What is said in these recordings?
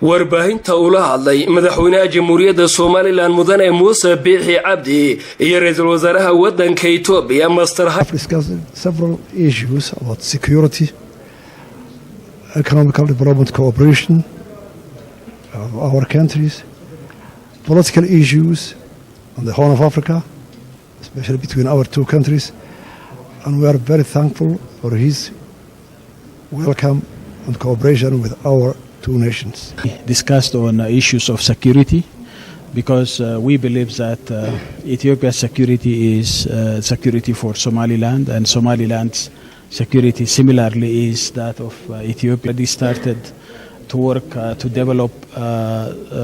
warbaahinta ula hadlay madaxweynaha jamhuuriyadda Soomaaliland mudane muuse bixi16 iyo raysal wasaaraha wadanka itobiya master several issues about security, economical development cooperation of our countries, political issues on the Horn of Africa, especially between our two countries, and we are very thankful for his welcome and cooperation with our two nations. We discussed on issues of security because we believe that Ethiopia's security is security for Somaliland, and Somaliland's security similarly is that of Ethiopia. We started to work to develop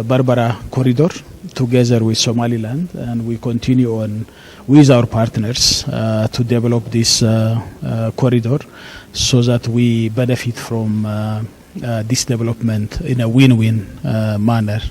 Barbara corridor together with Somaliland, and we continue on with our partners to develop this corridor so that we benefit from this development in a win-win manner.